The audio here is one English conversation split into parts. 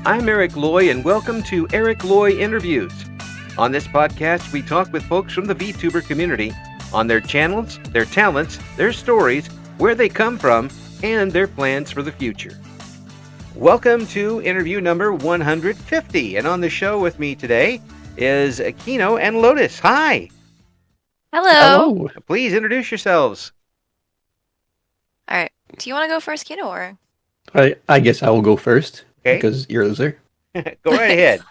I'm Eric Loy, and welcome to Eric Loy Interviews. On this podcast, we talk with folks from the VTuber community on their channels, their talents, their stories, where they come from, and their plans for the future. Welcome to interview number 150, and on the show with me today is Kino and Lotus. Hi! Hello. Please introduce yourselves. All right. Do you want to go first, Kino, or? I guess I will go first, Okay. because you're a loser. Go right ahead.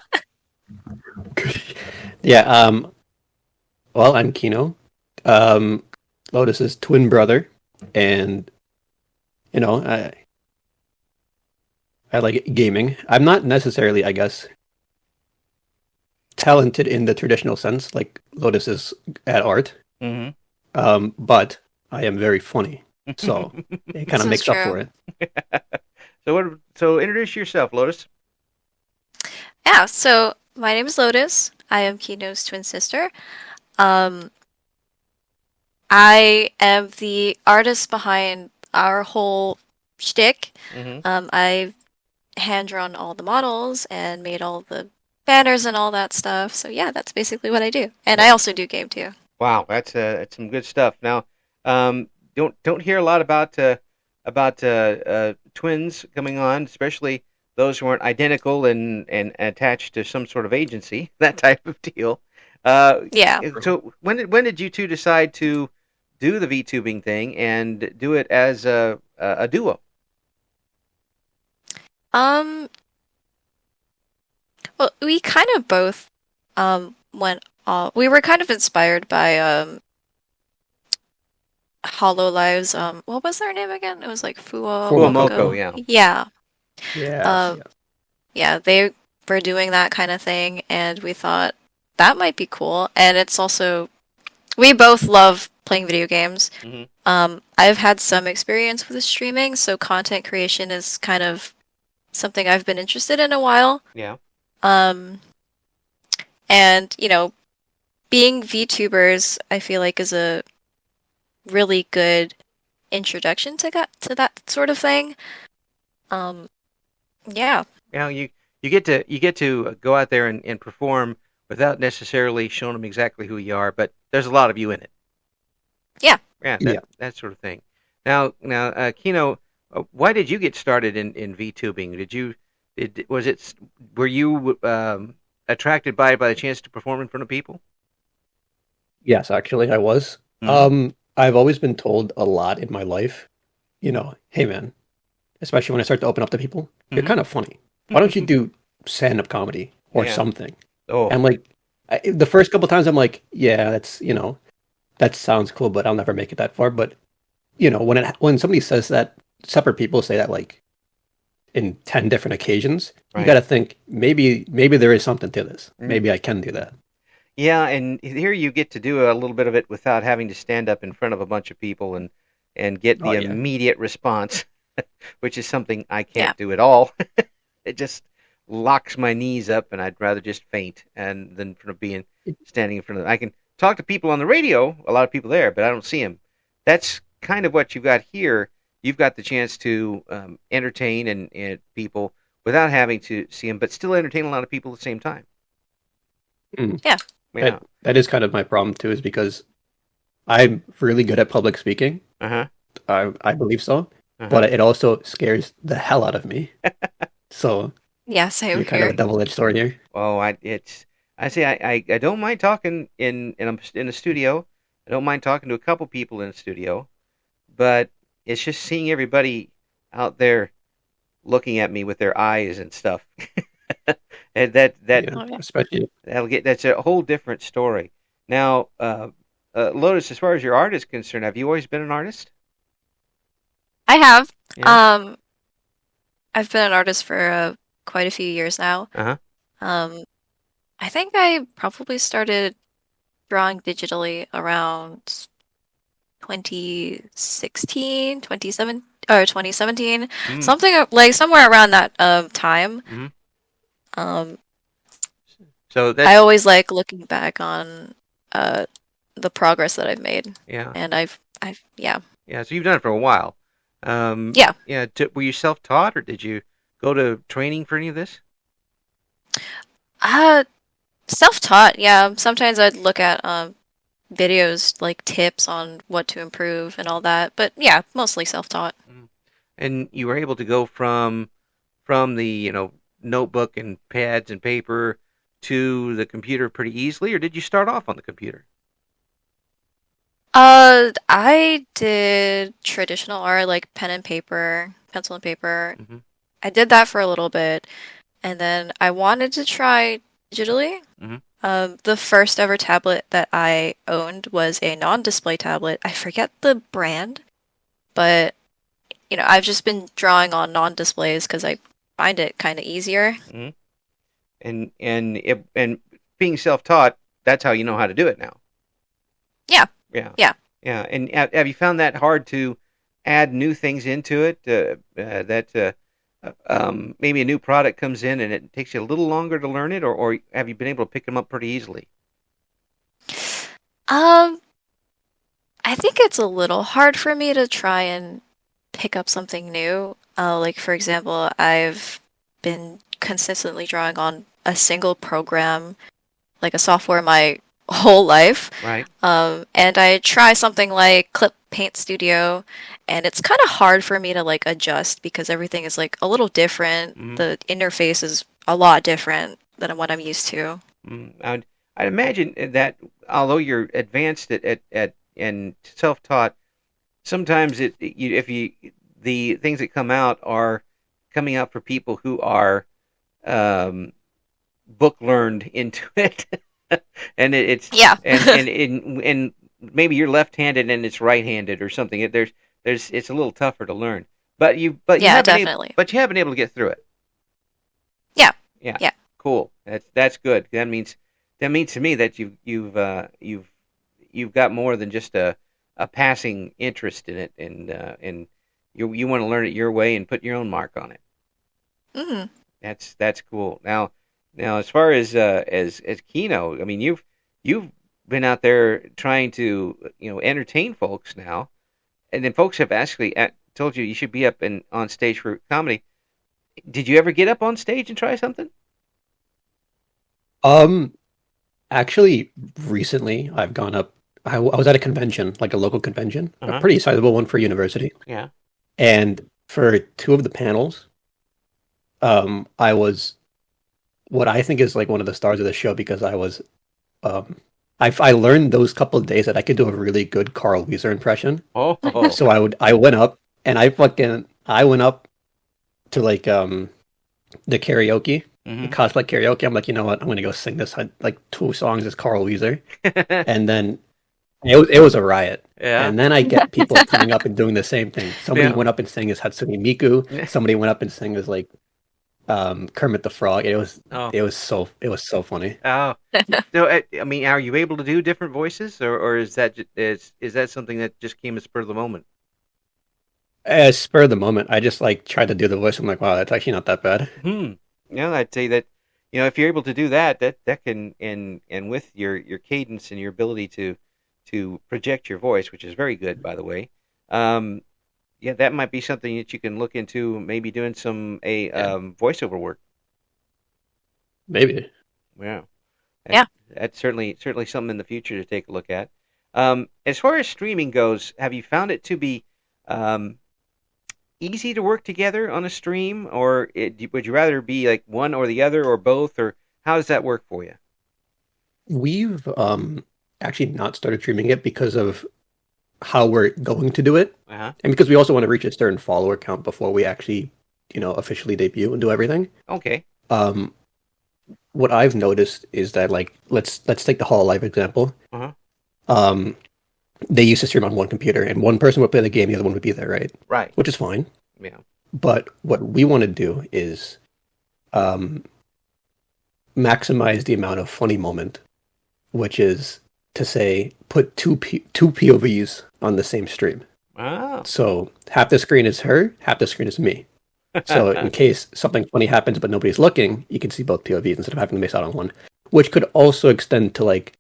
Yeah, well, I'm Kino. Lotus's twin brother, and, I like gaming. I'm not necessarily, I guess, talented in the traditional sense, like Lotus is at art, but I am very funny, so it kind of makes up for it. So introduce yourself, Lotus. Yeah, so my name is Lotus. I am Kino's twin sister. I am the artist behind our whole shtick. I've hand-drawn all the models and made all the banners and all that stuff. So yeah, that's basically what I do. And I also do game too. Wow, that's some good stuff. Now, don't hear a lot about twins coming on, especially those who aren't identical and attached to some sort of agency, that type of deal. Yeah. So when did you two decide to do the VTubing thing and do it as a duo? Well, we kind of both went off. We were kind of inspired by HoloLive's what was their name again? It was like Fuwamoko, yeah. Yeah. Yeah. Yeah, they were doing that kind of thing, and we thought that might be cool. And it's also, we both love playing video games. I've had some experience with streaming, so content creation is kind of something I've been interested in a while. Yeah. And, being VTubers, I feel like is a really good introduction to that sort of thing. Yeah. You get to go out there and perform without necessarily showing them exactly who you are, but there's a lot of you in it. Yeah. Yeah, that sort of thing. Now, Kino, why did you get started in VTubing? Were you attracted by the chance to perform in front of people? Yes, actually, I was. I've always been told a lot in my life, hey man, especially when I start to open up to people, you're kind of funny. Why don't you do stand-up comedy or something? Oh. And the first couple times I'm like, yeah, that's, that sounds cool, but I'll never make it that far. But, when somebody says that, separate people say that like in 10 different occasions, you got to think maybe there is something to this. Maybe I can do that. Yeah, and here you get to do a little bit of it without having to stand up in front of a bunch of people and get the immediate response, which is something I can't do at all. It just locks my knees up, and I'd rather just faint than standing in front of them. I can talk to people on the radio, a lot of people there, but I don't see them. That's kind of what you've got here. You've got the chance to entertain and people without having to see them, but still entertain a lot of people at the same time. Yeah. That is kind of my problem too, is because I'm really good at public speaking. I believe so, but it also scares the hell out of me. So yeah, same you're kind of a double-edged sword here. Oh, I don't mind talking in a studio. I don't mind talking to a couple people in a studio, but it's just seeing everybody out there looking at me with their eyes and stuff. And especially that's a whole different story. Now, Lotus, as far as your art is concerned, have you always been an artist? I have. Yeah. I've been an artist for quite a few years now. I think I probably started drawing digitally around 2016, 2017, something like somewhere around that time. So I always like looking back on the progress that I've made. Yeah. And I've Yeah, so you've done it for a while. Yeah. Yeah. Were you self-taught, or did you go to training for any of this? Uh, self-taught, yeah. Sometimes I'd look at videos like tips on what to improve and all that, but yeah, mostly self-taught. And you were able to go from the notebook and pads and paper to the computer pretty easily, or did you start off on the computer? I did traditional art like pen and paper, pencil and paper. Hmm. I did that for a little bit, and then I wanted to try digitally. Hmm. The first ever tablet that I owned was a non-display tablet. I forget the brand, but I've just been drawing on non-displays because I find it kind of easier. Hmm. And being self-taught, that's how you know how to do it now. Yeah, Yeah. yeah. Yeah. And have you found that hard to add new things into it? Maybe a new product comes in and it takes you a little longer to learn it, or have you been able to pick them up pretty easily? Um, I think it's a little hard for me to try and pick up something new. Like for example, I've been consistently drawing on a single program, like a software, my whole life. Right. And I try something like Clip Paint Studio, and it's kind of hard for me to like adjust because everything is like a little different. Mm-hmm. The interface is a lot different than what I'm used to. I'd imagine that although you're advanced at and self-taught, sometimes if you the things that come out are coming out for people who are um, book learned into it, and it's Yeah. and maybe you're left-handed and it's right-handed or something. There's it's a little tougher to learn, but you Yeah, have definitely. but you have been able to get through it. Yeah. Yeah, Yeah. cool. That's good. That means to me that you've got more than just a passing interest in it, and you want to learn it your way and put your own mark on it. Hmm. That's cool. Now as far as Kino, I mean you've been out there trying to entertain folks now, and then folks have actually told you should be up and on stage for comedy. Did you ever get up on stage and try something? Um, Actually, recently I've gone up. I was at a convention, like a local convention, a Uh-huh. pretty sizable one for university, Yeah. and for two of the panels, I was what I think is like one of the stars of the show because um, I learned those couple of days that I could do a really good Carl Wieser impression. Oh. So I went up and I went up to like the karaoke, the Hmm. cosplay karaoke. I'm like, you know what? I'm gonna go sing this like two songs as Carl Wieser, and then it was a riot. Yeah. And then I get people coming up and doing the same thing. Somebody Yeah. went up and sang as Hatsune Miku. Somebody went up and sang as like Kermit the Frog. Oh. It was so funny. Oh. So I mean, are you able to do different voices, or is is that something that just came as spur of the moment? As spur of the moment, I just like tried to do the voice. I'm like, wow, that's actually not that bad. Yeah, I'd say that if you're able to do that, that can and with your cadence and your ability to project your voice, which is very good, by the way. Um, yeah, that might be something that you can look into, maybe doing some Yeah, voiceover work. maybe. Yeah, Yeah. that's certainly something in the future to take a look at. As far as streaming goes, have you found it to be um, easy to work together on a stream, or would you rather be like one or the other, or both, or how does that work for you? We've actually not started streaming it because of how we're going to do it, Uh huh. and because we also want to reach a certain follower count before we actually, officially debut and do everything. Okay. Um, what I've noticed is that like let's take the Hololive example. Uh huh. Um, they used to stream on one computer, and one person would play the game, the other one would be there, right? Right. Which is fine. Yeah. But what we want to do is um, maximize the amount of funny moment, which is to say put two POVs on the same stream. Oh. So half the screen is her, half the screen is me. So in case something funny happens but nobody's looking, you can see both POVs instead of having to miss out on one. Which could also extend to like,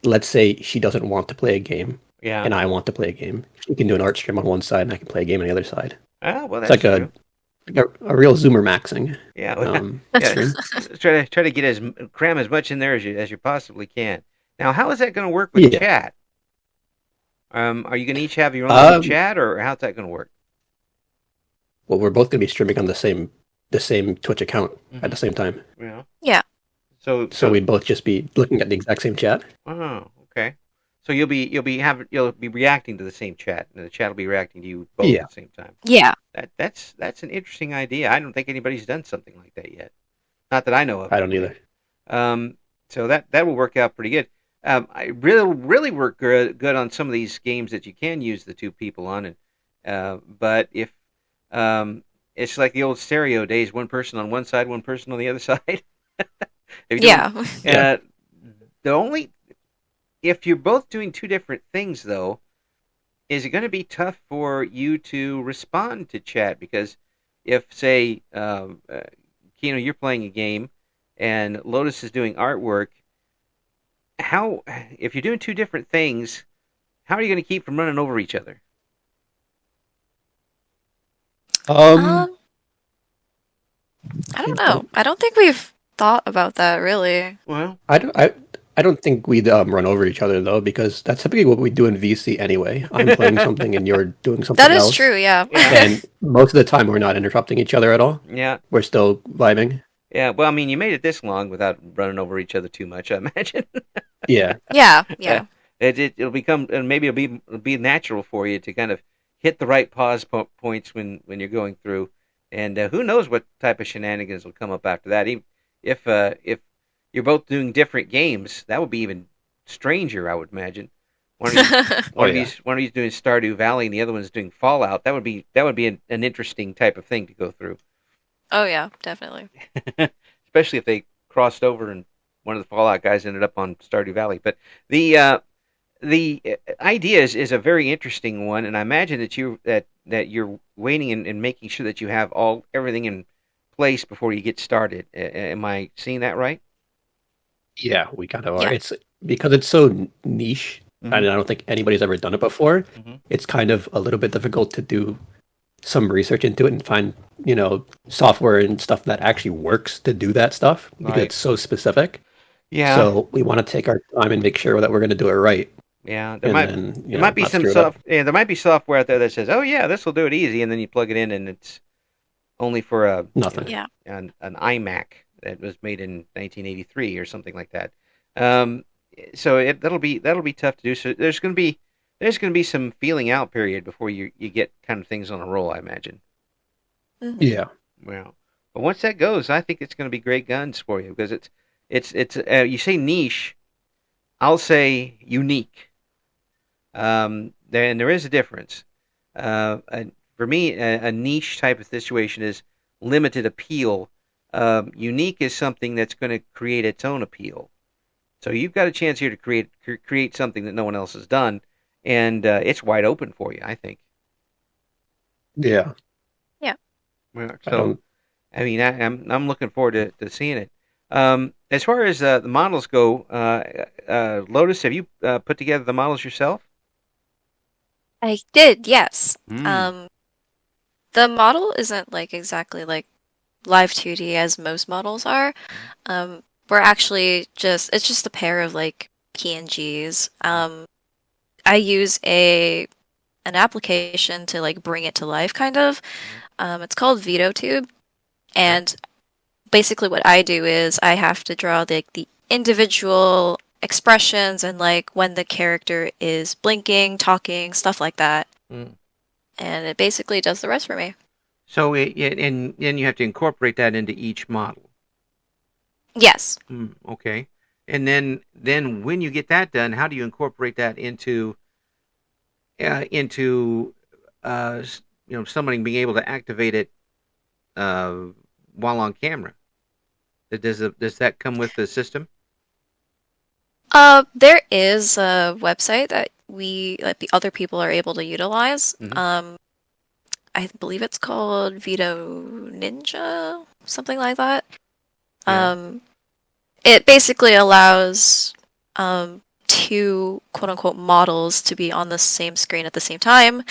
let's say she doesn't want to play a game Yeah. and I want to play a game. She can do an art stream on one side and I can play a game on the other side. Ah, well, It's that's like true. a real Zoomer maxing. Yeah, yeah. Stream. Try to get cram as much in there as you possibly can. Now, how is that going to work with Yeah. chat? Are you going to each have your own little Um, chat, or how's that going to work? well, we're both going to be streaming on the same Twitch account at the same time. Yeah. Yeah. So we'd both just be looking at the exact same chat. Oh, okay. So you'll be reacting to the same chat, and the chat will be reacting to you both Yeah. at the same time. Yeah. That's an interesting idea. I don't think anybody's done something like that yet. Not that I know of. I don't either. So that will work out pretty good. I really work good on some of these games that you can use the two people on, and but if it's like the old stereo days, one person on one side, one person on the other side. Yeah. The only if you're both doing two different things, though, is it going to be tough for you to respond to chat? Because if, say, Kino, you're playing a game and Lotus is doing artwork, if you're doing two different things, how are you going to keep from running over each other? I don't know. I don't think we've thought about that really. Well, I don't think we'd run over each other though, because that's typically what we do in VC anyway. I'm playing something and you're doing something That else. is true, yeah. And most of the time we're not interrupting each other at all. yeah. We're still vibing. Yeah, well, I mean, you made it this long without running over each other too much, I imagine. Yeah. Yeah. It'll become, and maybe it'll be natural for you to kind of hit the right pause points when you're going through, and who knows what type of shenanigans will come up after that. Even if you're both doing different games, that would be even stranger, I would imagine. One of you's doing Stardew Valley, and the other one's doing Fallout. That would be an interesting type of thing to go through. Oh yeah, definitely. Especially if they crossed over and one of the Fallout guys ended up on Stardew Valley. But the idea is a very interesting one, and I imagine that you're waiting and making sure that you have everything in place before you get started. Am I seeing that right? Yeah, we kind of are. Yeah. It's because it's so niche, Mhm. and I don't think anybody's ever done it before. Mhm. It's kind of a little bit difficult to do some research into it and find, software and stuff that actually works to do that stuff because Right. it's so specific. Yeah. So we want to take our time and make sure that we're going to do it right. Yeah, There might be not some screw it up. there might be software out there that says, "Oh yeah, this will do it easy," and then you plug it in, and it's only for Nothing. Yeah. an iMac that was made in 1983 or something like that. Um, so that'll be tough to do. So there's going to be some feeling out period before you get kind of things on a roll, I imagine. Mhm. Yeah. Well, but once that goes, I think it's going to be great guns for you because it's you say niche, I'll say unique. There is a difference. For me, a niche type of situation is limited appeal. Unique is something that's going to create its own appeal. So you've got a chance here to create something that no one else has done, and it's wide open for you, I think. Yeah. Well, I so don't- I mean, I'm looking forward to seeing it. As far as the models go, Lotus, have you put together the models yourself? I did, yes. Mm. The model isn't like exactly like live 2D as most models are. We're actually it's just a pair of like PNGs. I use an application to like bring it to life kind of. It's called VitoTube, and basically what I do is I have to draw the individual expressions and like when the character is blinking, talking, stuff like that. Mm. And it basically does the rest for me. So and then you have to incorporate that into each model. Yes. Okay. And then when you get that done, how do you incorporate that into somebody being able to activate it while on camera? Does that come with the system? There is a website that the other people are able to utilize. Mhm. I believe it's called Vito Ninja, something like that. Yeah. It basically allows two quote unquote models to be on the same screen at the same time,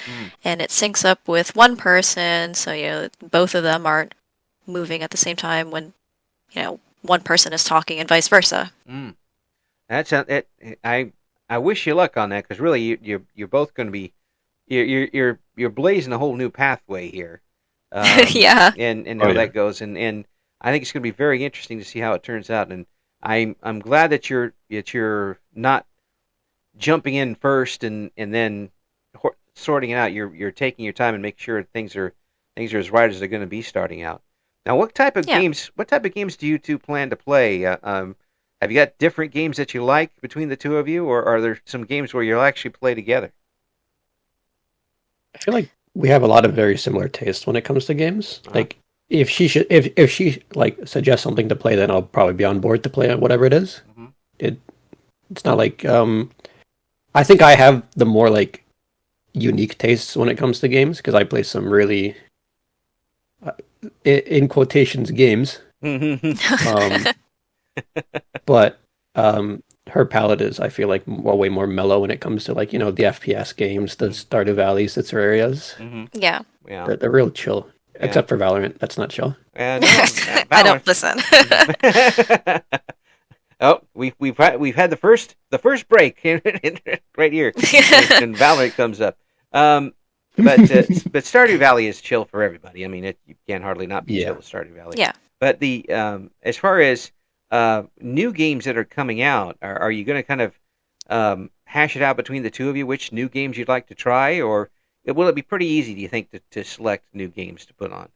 and it syncs up with one person, so both of them aren't moving at the same time when one person is talking and vice versa. That's it. I wish you luck on that, because really you're both going to be you're blazing a whole new pathway here. Yeah. And how that goes, and I think it's going to be very interesting to see how it turns out. And I'm glad that you're not jumping in first and then sorting it out. You're taking your time and making sure things are as right as they're going to be starting out. Now, what type of games do you two plan to play? Have you got different games that you like between the two of you, or are there some games where you'll actually play together? I feel like we have a lot of very similar tastes when it comes to games. Like if she like suggests something to play, then I'll probably be on board to play whatever it is. It's not like I think I have the more like unique tastes when it comes to games, because I play some really in quotations games. But her palette is, I feel like, way more mellow when it comes to like the FPS games, the Stardew Valleys, its areas. Yeah. They're real chill, except for Valorant. That's not chill. No, I don't listen. Oh, we've had the first break right here, and Valorant comes up. But Stardew Valley is chill for everybody. I mean, you can hardly not be chill with Stardew Valley. Yeah. But the as far as new games that are coming out, are you going to kind of hash it out between the two of you which new games you'd like to try, or will it be pretty easy, do you think, to select new games to put on?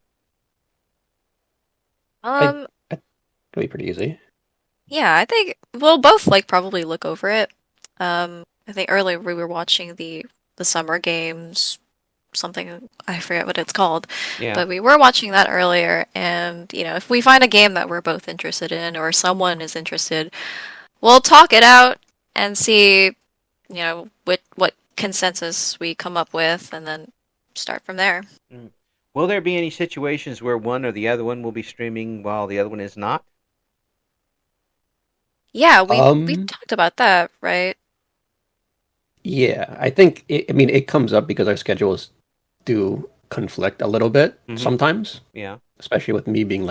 It'll be pretty easy. Yeah, I think we'll both probably look over it. I think earlier we were watching the summer games, something, I forget what it's called. Yeah. But we were watching that earlier, and if we find a game that we're both interested in, or someone is interested, we'll talk it out and see what consensus we come up with, and then start from there. Will there be any situations where one or the other one will be streaming while the other one is not? Yeah, we talked about that, right? Yeah, I think it comes up because our schedules do conflict a little bit sometimes. Yeah. Especially Especially with me being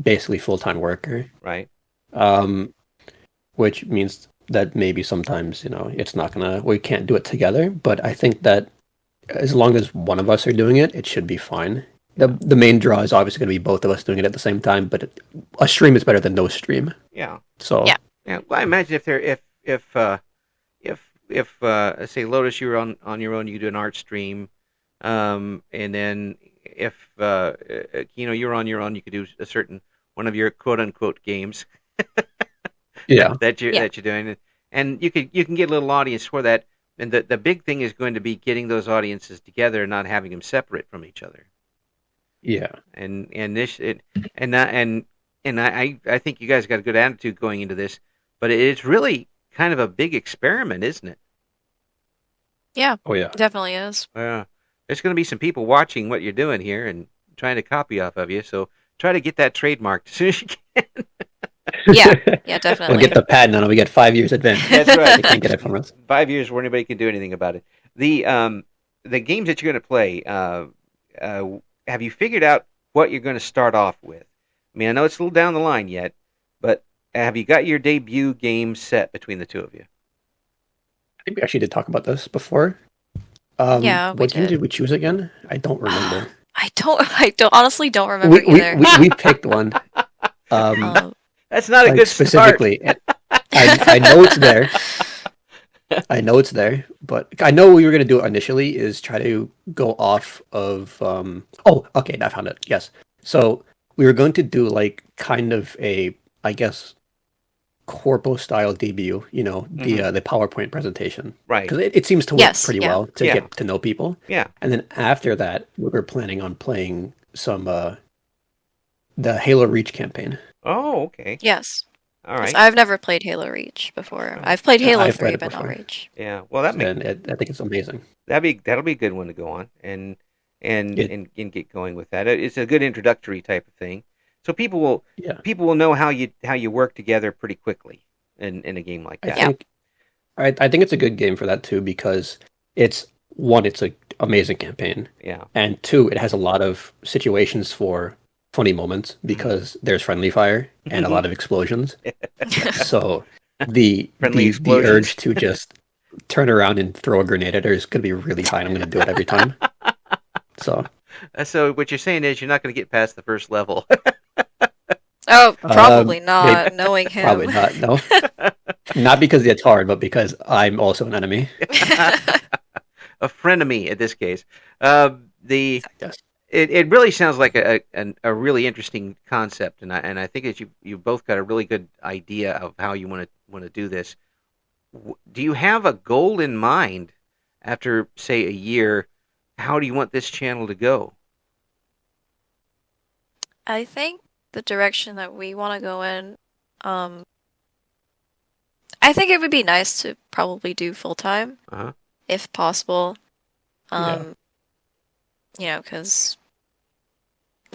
basically full-time worker. Right. Which means that maybe sometimes, it's not we can't do it together. But I think that as long as one of us are doing it, it should be fine. The main draw is obviously going to be both of us doing it at the same time, but a stream is better than no stream. Yeah. So yeah. Well, I imagine if say Lotus, you were on your own, you could do an art stream, and then if you're on your own, you could do one of your quote unquote games. Yeah. that you're doing, and you can get a little audience for that. And the big thing is going to be getting those audiences together and not having them separate from each other. Yeah. And I think you guys got a good attitude going into this, but it's really kind of a big experiment, isn't it? Yeah. Oh yeah. It definitely is. There's going to be some people watching what you're doing here and trying to copy off of you. So try to get that trademarked as soon as you can. Yeah, definitely. We'll get the patent on it. We get 5 years advance. That's right. They can't get it from us. 5 years where anybody can do anything about it. The games that you're going to play, have you figured out what you're going to start off with? I mean, I know it's a little down the line yet, but have you got your debut game set between the two of you? I think we actually did talk about this before. Yeah, what game did we choose again? I don't remember. I honestly don't remember either. We picked one. That's not a good specifically. I know it's there. I know it's there, but I know what we were going to do initially is try to go off of. Okay, I found it. Yes, so we were going to do kind of a, I guess, corpo style debut. The PowerPoint presentation, right? Because it seems to work pretty well to get to know people. Yeah, and then after that, we were planning on playing some the Halo Reach campaign. Oh, okay. Yes. All right. I've never played Halo Reach before. I've played Halo 3, but not Reach. Yeah. Well, I think it's amazing. That'll be a good one to go on and get going with that. It's a good introductory type of thing, so people will know how you work together pretty quickly. in a game like that. I think it's a good game for that too, because it's an amazing campaign. Yeah. And two, it has a lot of situations for funny moments because there's friendly fire and a lot of explosions. So the urge to just turn around and throw a grenade at her is going to be really high, and I'm going to do it every time. So what you're saying is you're not going to get past the first level. Oh, probably not, knowing him. Probably not, no. Not because it's hard, but because I'm also an enemy. A frenemy in this case. It really sounds like a really interesting concept, and I think that you both got a really good idea of how you want to do this. Do you have a goal in mind after, say, a year? How do you want this channel to go? I think the direction that we want to go in, I think it would be nice to probably do full-time, if possible. Because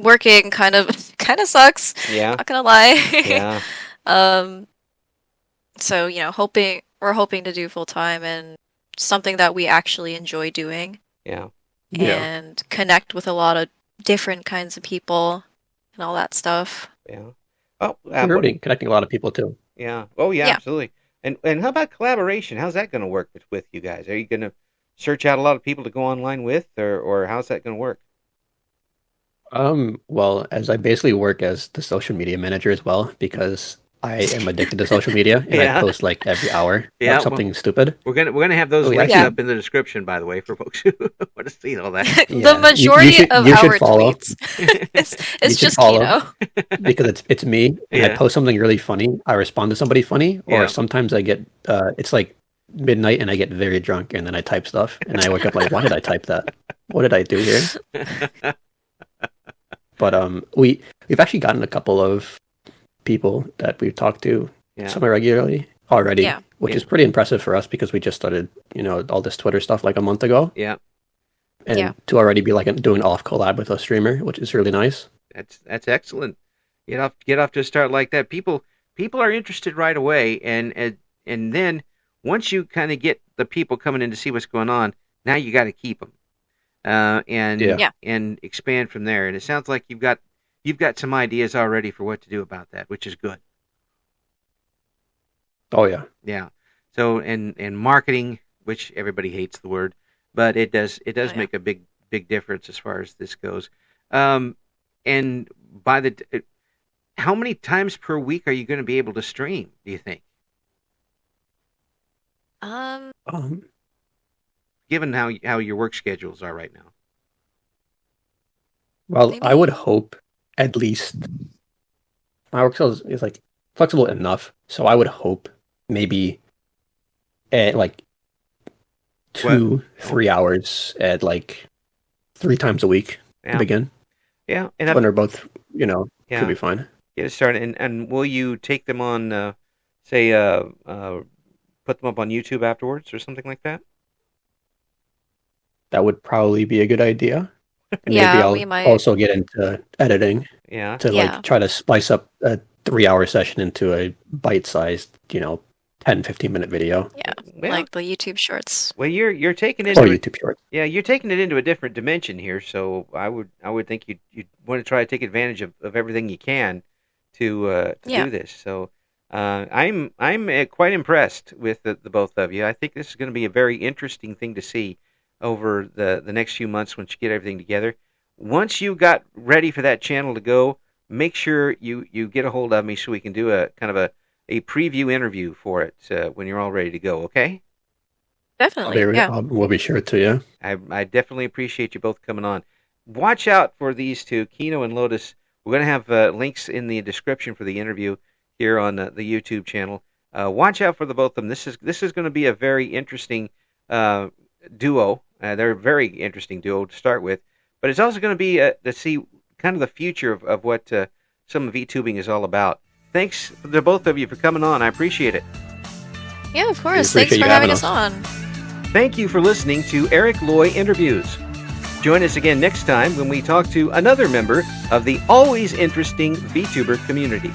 working kind of sucks. Yeah. Not gonna lie. Yeah. So we're hoping to do full-time and something that we actually enjoy doing. Yeah. And connect with a lot of different kinds of people and all that stuff. Yeah. Oh, connecting a lot of people too. Yeah. Oh, yeah, absolutely. And how about collaboration? How's that going to work with you guys? Are you going to search out a lot of people to go online with, or how's that going to work? Well, as I basically work as the social media manager as well, because I am addicted to social media, and I post like every hour something stupid. We're gonna have those links up in the description, by the way, for folks who want to see all that. The majority of our tweets it's just Kino. Because it's me, and I post something really funny. I respond to somebody funny, or sometimes I get it's like midnight and I get very drunk, and then I type stuff, and I wake up like, why did I type that? What did I do here? But we've actually gotten a couple of people that we've talked to semi-regularly already, which is pretty impressive for us because we just started, all this Twitter stuff like a month ago. Yeah. And to already be like doing off collab with a streamer, which is really nice. That's excellent. Get off to a start like that. People are interested right away, and then once you kind of get the people coming in to see what's going on, now you got to keep them, and expand from there. And it sounds like you've got some ideas already for what to do about that, which is good. Oh yeah. Yeah. So and marketing, which everybody hates the word, but it does make a big difference as far as this goes. And how many times per week are you going to be able to stream, do you think? Given how your work schedules are right now. Well, maybe. I would hope at least my work schedule is like flexible enough, so I would hope maybe at like 2-3 hours at like 3 times a week to begin. Yeah, and when they're both, could be fine. Get it started, and will you take them on, say, put them up on YouTube afterwards or something like that? That would probably be a good idea. And we might also get into editing. Yeah. To try to splice up a 3-hour session into a bite-sized, 10-15 minute video. Yeah. Like the YouTube shorts. Well, you're taking it. YouTube shorts. Yeah, you're taking it into a different dimension here. So I would think you'd want to try to take advantage of everything you can to do this. So I'm quite impressed with the both of you. I think this is going to be a very interesting thing to see over the next few months once you get everything together. Once you got ready for that channel to go, make sure you get a hold of me so we can do a kind of a preview interview for it when you're all ready to go, okay? Definitely, we'll be sure to, yeah. I definitely appreciate you both coming on. Watch out for these two, Kino and Lotus. We're going to have links in the description for the interview here on the YouTube channel. Watch out for the both of them. This is going to be a very interesting duo. They're a very interesting duo to start with, but it's also going to be to see kind of the future of what some of VTubing is all about. Thanks to both of you for coming on. I appreciate it. Yeah, of course. Thanks for having us on. Thank you for listening to Eric Loy Interviews. Join us again next time when we talk to another member of the always interesting VTuber community.